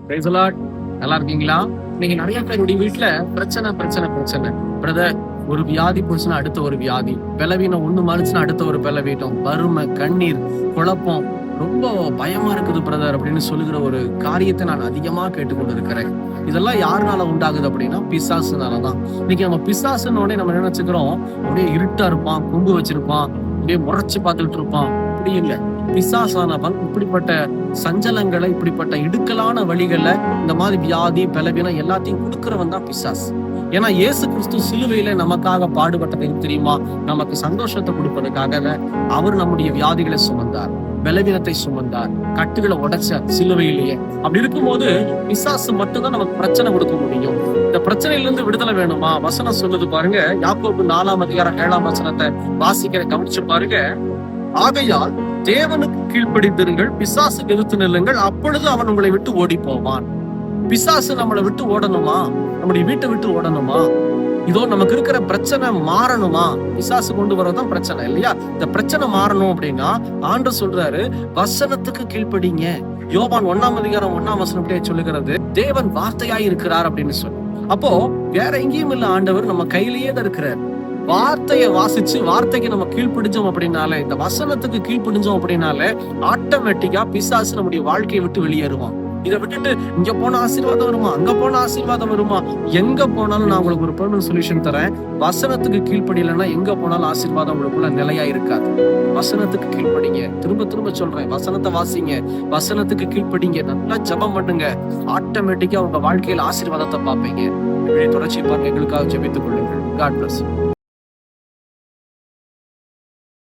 Praise the Lord. நல்லா இருக்கீங்களா? இன்னைக்கு நிறைய பேருடைய வீட்டுல பிரச்சனை பிரச்சனை பிரச்சனை. பிரதர், ஒரு வியாதி போச்சுன்னா அடுத்த ஒரு வியாதி, பலவீனம் ஒண்ணு மாறுச்சுன்னா அடுத்த ஒரு பலவீனம், வறுமை, கண்ணீர், குழப்பம், ரொம்ப பயமா இருக்குது பிரதர் அப்படின்னு சொல்லுகிற ஒரு காரியத்தை நான் அதிகமா கேட்டுக்கொண்டு இருக்கிறேன். இதெல்லாம் யாருனால உண்டாகுது அப்படின்னா பிசாசுனாலதான். இன்னைக்கு நம்ம பிசாசுன்னு உடனே நம்ம நினைச்சுக்கிறோம் அப்படியே இருட்டா இருப்பான், கொம்பு வச்சிருப்பான், அப்படியே முறைச்சு பார்த்துட்டு இருப்பான். அப்படி இல்லை. பிசாசானவன் இப்படிப்பட்ட சஞ்சலங்களை, இப்படிப்பட்ட இடுக்கலான வழிகள்ல இந்த மாதிரி வியாதி, பலவீனம் எல்லாத்தையும் கொடுக்கிறவன் தான் பிசாஸ். ஏன்னா இயேசு கிறிஸ்து சிலுவையில நமக்காக பாடுபட்டது தெரியுமா? நமக்கு சந்தோஷத்தை கொடுப்பதற்காக அவர் நம்முடைய வியாதிகளை சுமந்தார், பலவீனத்தை சுமந்தார், கட்டுகளை உடைச்ச சிலுவையிலேயே. அப்படி இருக்கும்போது பிசாசு மட்டும்தான் நமக்கு பிரச்சனை கொடுக்க முடியும். இந்த பிரச்சனையிலிருந்து விடுதலை வேணுமா? வசனம் சொல்லுது பாருங்க, யாக்கோபு 4:7 வாசிக்கிற கவனிச்சு பாருங்க. ஆகையால் தேவனுக்கு கீழ்ப்படிந்திருங்கள், பிசாசுக்கு எதிர்த்து நில்லுங்கள், அப்பொழுது அவன் உங்களை விட்டு ஓடி போவான். பிசாசு நம்மளை விட்டு ஓடணுமா? நம்முடைய வீட்டை விட்டு ஓடணுமா? இதோ நமக்கு இருக்கிற பிரச்சனை மாறணுமா? பிசாசு கொண்டு வரதான் பிரச்சனை இல்லையா? இந்த பிரச்சனை மாறணும் அப்படின்னா ஆண்டவர் சொல்றாரு, வசனத்துக்கு கீழ்ப்படிங்க. யோவான் 1:1 அப்படியே சொல்லுகிறது, தேவன் வார்த்தையாய் இருக்கிறார் அப்படின்னு சொல்லு. அப்போ வேற எங்கேயும் இல்ல, ஆண்டவர் நம்ம கையிலேயே தான் இருக்கிறார். வார்த்தையை வாசிச்சு வார்த்தைக்கு நம்ம கீழ்ப்பிடிஞ்சோம் அப்படின்னாலே, இந்த வசனத்துக்கு கீழ்ப்பிடிஞ்சோம் அப்படின்னாலே ஆட்டோமேட்டிக்கா பிசாசு நம்முடைய வாழ்க்கையை விட்டு வெளியேறுவான். இதை விட்டுட்டு இங்க போன ஆசீர்வாதம் வருமா, அங்க போன ஆசீர்வாதம் வருமா, எங்க போனாலும் நான் உங்களுக்கு ஒரு பெர்மனன்ட் சொல்யூஷன் தரேன். வசனத்துக்கு கீழ்ப்படியலைன்னா எங்க போனாலும் ஆசீர்வாதம் உங்களுக்குள்ள நிலையா இருக்காது. வசனத்துக்கு கீழ்ப்படிங்க. திரும்ப திரும்ப சொல்றேன், வசனத்தை வாசிங்க, வசனத்துக்கு கீழ்ப்படிங்க, நல்லா ஜெபம் பண்ணுங்க. ஆட்டோமேட்டிக்கா உங்க வாழ்க்கையில ஆசீர்வாதத்தை பார்ப்பீங்க. தொடர்ச்சி பார்க்க எங்களுக்காக ஜெபித்துக் கொள்ளுங்கள். God bless you.